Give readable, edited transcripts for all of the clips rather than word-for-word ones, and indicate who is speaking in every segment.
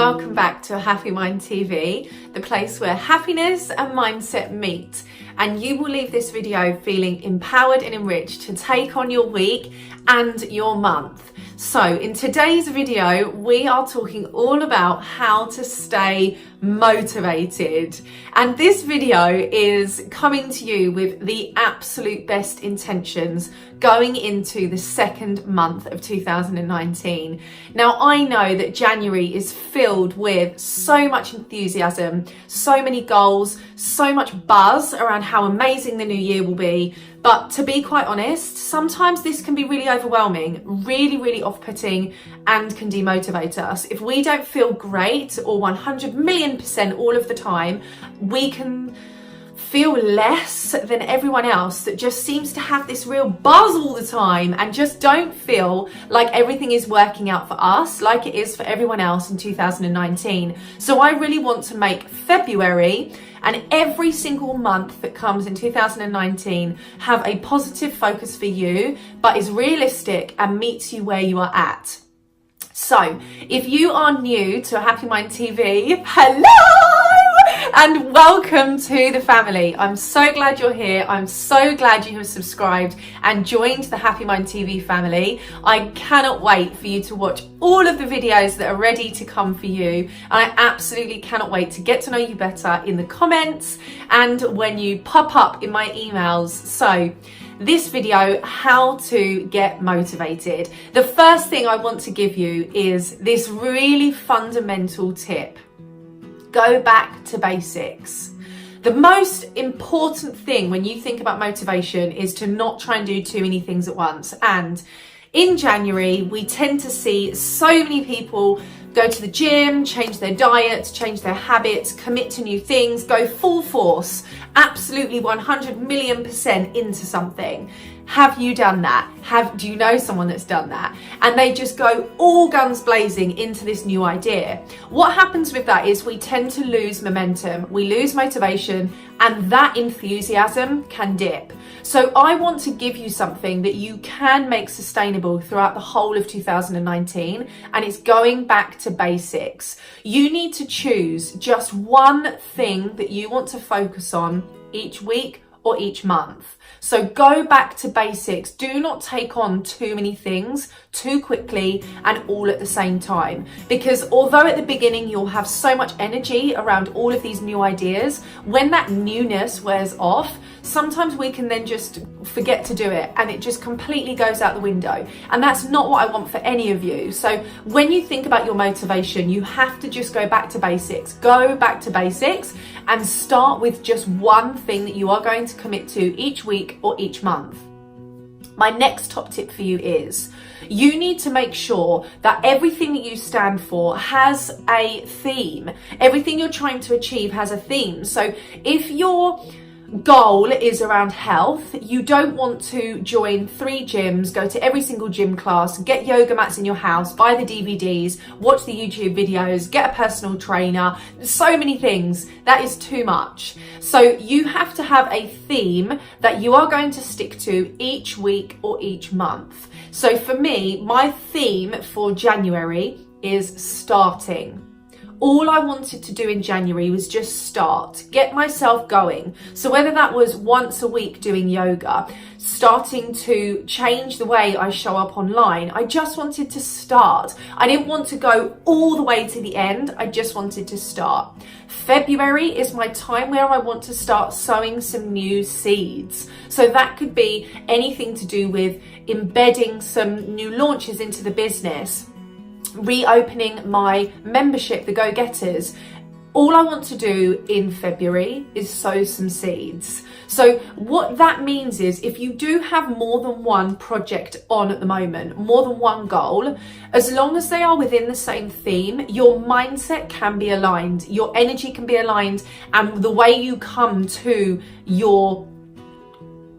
Speaker 1: welcome back to Happy Mind TV, the place where happiness and mindset meet. And you will leave this video feeling empowered and enriched to take on your week and your month. So in today's video, we are talking all about how to stay motivated. And this video is coming to you with the absolute best intentions going into the second month of 2019. Now, I know that January is filled with so much enthusiasm, so many goals, so much buzz around how amazing the new year will be. But to be quite honest, sometimes this can be really overwhelming, really off-putting, and can demotivate us. If we don't feel great or 100,000,000% all of the time, we can feel less than everyone else that just seems to have this real buzz all the time and just don't feel like everything is working out for us like it is for everyone else in 2019. So I really want to make February and every single month that comes in 2019 have a positive focus for you, but is realistic and meets you where you are at. So if you are new to Happy Mind TV, hello! And welcome to the family. I'm so glad you're here. I'm so glad you have subscribed and joined the Happy Mind TV family. I cannot wait for you to watch all of the videos that are ready to come for you. And I absolutely cannot wait to get to know you better in the comments and when you pop up in my emails. So this video, how to get motivated. The first thing I want to give you is this really fundamental tip. Go back to basics. The most important thing when you think about motivation is to not try and do too many things at once. And in January, we tend to see so many people go to the gym, change their diets, change their habits, commit to new things, go full force, absolutely 100,000,000% into something. Have you done that? Do you know someone that's done that? And they just go all guns blazing into this new idea. What happens with that is we tend to lose momentum, we lose motivation, and that enthusiasm can dip. So I want to give you something that you can make sustainable throughout the whole of 2019, and it's going back to basics. You need to choose just one thing that you want to focus on each week or each month. So go back to basics. Do not take on too many things too quickly and all at the same time. Because although at the beginning you'll have so much energy around all of these new ideas, when that newness wears off, sometimes we can then just forget to do it and it just completely goes out the window. And that's not what I want for any of you. So when you think about your motivation, you have to just go back to basics. Go back to basics and start with just one thing that you are going to commit to each week or each month. My next top tip for you is you need to make sure that everything that you stand for has a theme. Everything you're trying to achieve has a theme. So if your goal is around health, you don't want to join 3 gyms, go to every single gym class, get yoga mats in your house, buy the DVDs, watch the YouTube videos, get a personal trainer, so many things. That is too much. So you have to have a theme that you are going to stick to each week or each month. So for me, my theme for January is starting. All I wanted to do in January was just start, get myself going. So whether that was once a week doing yoga, starting to change the way I show up online, I just wanted to start. I didn't want to go all the way to the end. I just wanted to start. February is my time where I want to start sowing some new seeds. So that could be anything to do with embedding some new launches into the business, reopening my membership, the Go-Getters. All I want to do in February is sow some seeds. So what that means is if you do have more than one project on at the moment, more than one goal, as long as they are within the same theme, your mindset can be aligned, your energy can be aligned, and the way you come to your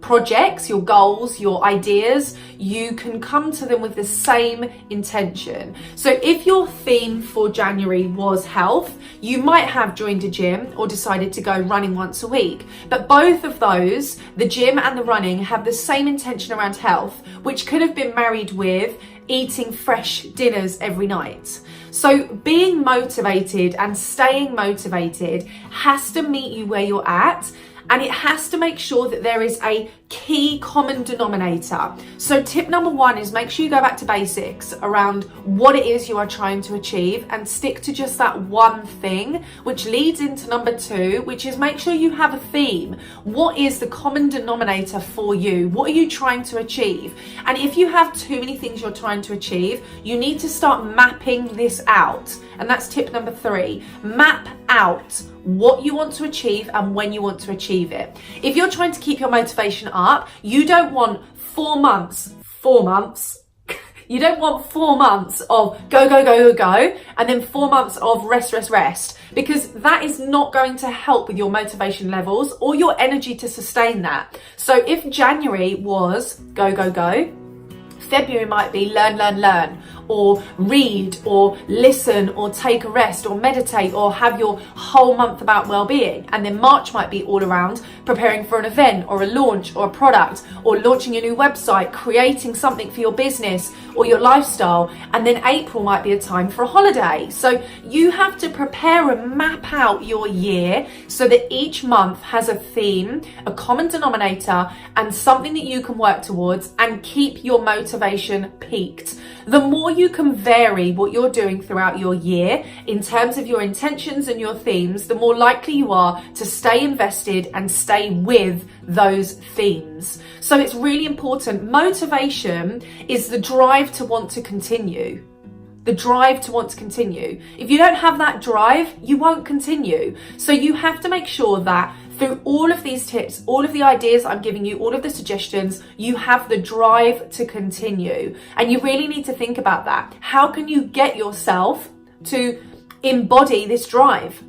Speaker 1: projects, your goals, your ideas, you can come to them with the same intention. So if your theme for January was health, you might have joined a gym or decided to go running once a week. But both of those, the gym and the running, have the same intention around health, which could have been married with eating fresh dinners every night. So being motivated and staying motivated has to meet you where you're at, and it has to make sure that there is a key common denominator. So tip number one is make sure you go back to basics around what it is you are trying to achieve and stick to just that one thing, which leads into number two, which is make sure you have a theme. What is the common denominator for you? What are you trying to achieve? And if you have too many things you're trying to achieve, you need to start mapping this out. And that's tip number three. Map out what you want to achieve and when you want to achieve it. If you're trying to keep your motivation up, you don't want 4 months. You don't want 4 months of go, and then 4 months of rest, because that is not going to help with your motivation levels or your energy to sustain that. So if January was go, February might be learn, or read, or listen, or take a rest, or meditate, or have your whole month about well-being. And then March might be all around preparing for an event, or a launch, or a product, or launching a new website, creating something for your business or your lifestyle. And then April might be a time for a holiday. So you have to prepare and map out your year so that each month has a theme, a common denominator, and something that you can work towards and keep your motivation peaked. The more you can vary what you're doing throughout your year in terms of your intentions and your themes, the more likely you are to stay invested and stay with those themes. So it's really important. Motivation is the drive to want to continue. The drive to want to continue. If you don't have that drive, you won't continue. So you have to make sure that through all of these tips, all of the ideas I'm giving you, all of the suggestions, you have the drive to continue. And you really need to think about that. How can you get yourself to embody this drive?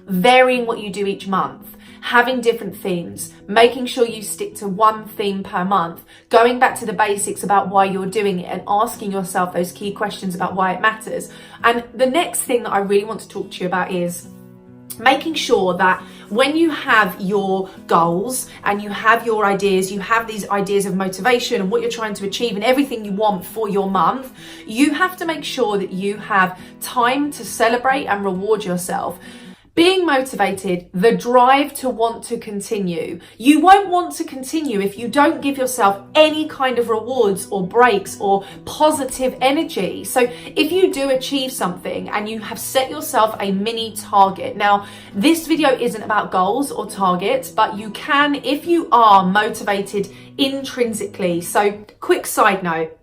Speaker 1: Varying what you do each month, having different themes, making sure you stick to one theme per month, going back to the basics about why you're doing it and asking yourself those key questions about why it matters. And the next thing that I really want to talk to you about is making sure that when you have your goals and you have your ideas, you have these ideas of motivation and what you're trying to achieve and everything you want for your month, you have to make sure that you have time to celebrate and reward yourself. Being motivated, the drive to want to continue. You won't want to continue if you don't give yourself any kind of rewards or breaks or positive energy. So if you do achieve something and you have set yourself a mini target. Now, this video isn't about goals or targets, but you can if you are motivated intrinsically. So quick side note.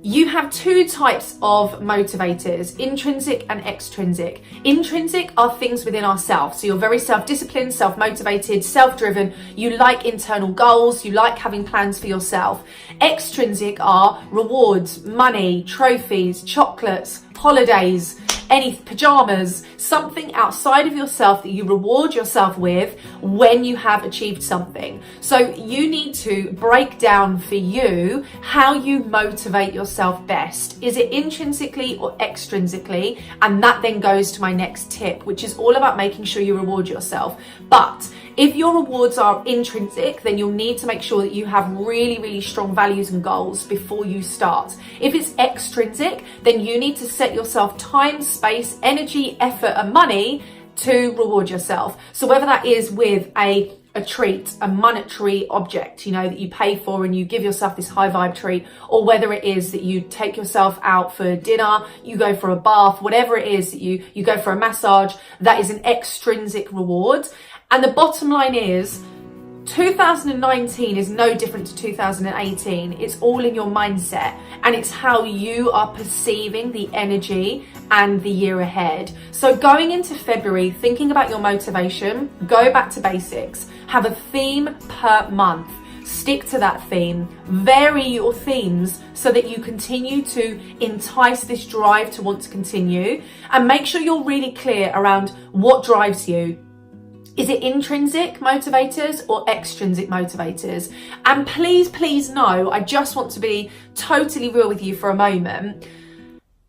Speaker 1: You have two types of motivators, intrinsic and extrinsic. Intrinsic are things within ourselves. So you're very self-disciplined, self-motivated, self-driven. You like internal goals. You like having plans for yourself. Extrinsic are rewards, money, trophies, chocolates, holidays, any pajamas, something outside of yourself that you reward yourself with when you have achieved something. So you need to break down for you how you motivate yourself best. Is it intrinsically or extrinsically? And that then goes to my next tip, which is all about making sure you reward yourself. But if your rewards are intrinsic, then you'll need to make sure that you have really, really strong values and goals before you start. If it's extrinsic, then you need to set yourself time, space, energy, effort, and money to reward yourself. So whether that is with a treat, a monetary object, that you pay for and you give yourself this high vibe treat, or whether it is that you take yourself out for dinner, you go for a bath, whatever it is that you go for a massage, that is an extrinsic reward. And the bottom line is 2019 is no different to 2018. It's all in your mindset and it's how you are perceiving the energy and the year ahead. So going into February, thinking about your motivation, go back to basics. Have a theme per month. Stick to that theme. Vary your themes so that you continue to entice this drive to want to continue, and make sure you're really clear around what drives you. Is it intrinsic motivators or extrinsic motivators? And please know, I just want to be totally real with you for a moment.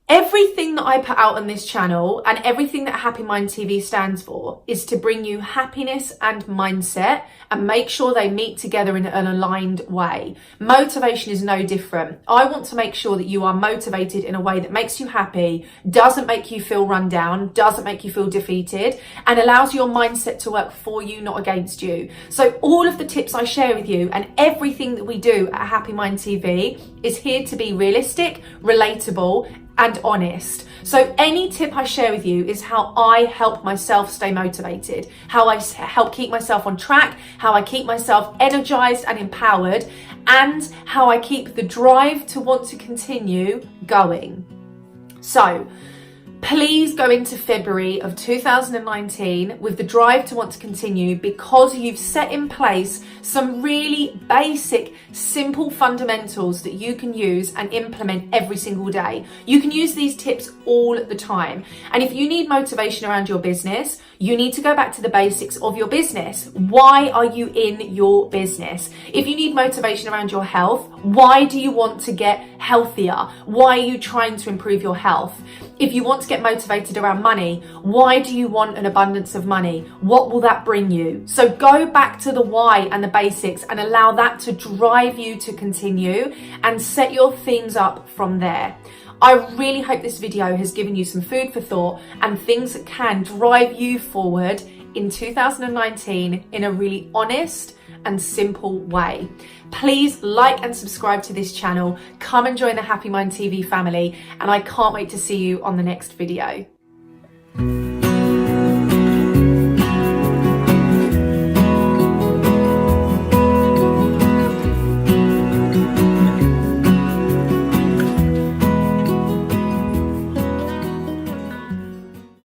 Speaker 1: Everything that I put out on this channel and everything that Happy Mind TV stands for is to bring you happiness and mindset and make sure they meet together in an aligned way. Motivation is no different. I want to make sure that you are motivated in a way that makes you happy, doesn't make you feel run down, doesn't make you feel defeated, and allows your mindset to work for you, not against you. So all of the tips I share with you and everything that we do at Happy Mind TV is here to be realistic, relatable, and honest. So any tip I share with you is how I help myself stay motivated, how I help keep myself on track, how I keep myself energized and empowered, and how I keep the drive to want to continue going. So please go into February of 2019 with the drive to want to continue, because you've set in place some really basic, simple fundamentals that you can use and implement every single day. You can use these tips all the time. And if you need motivation around your business, you need to go back to the basics of your business. Why are you in your business? If you need motivation around your health, why do you want to get healthier? Why are you trying to improve your health? If you want to get motivated around money, why do you want an abundance of money? What will that bring you? So go back to the why and the basics and allow that to drive you to continue and set your things up from there. I really hope this video has given you some food for thought and things that can drive you forward in 2019 in a really honest and simple way. Please like and subscribe to this channel. Come and join the Happy Mind TV family, and I can't wait to see you on the next video.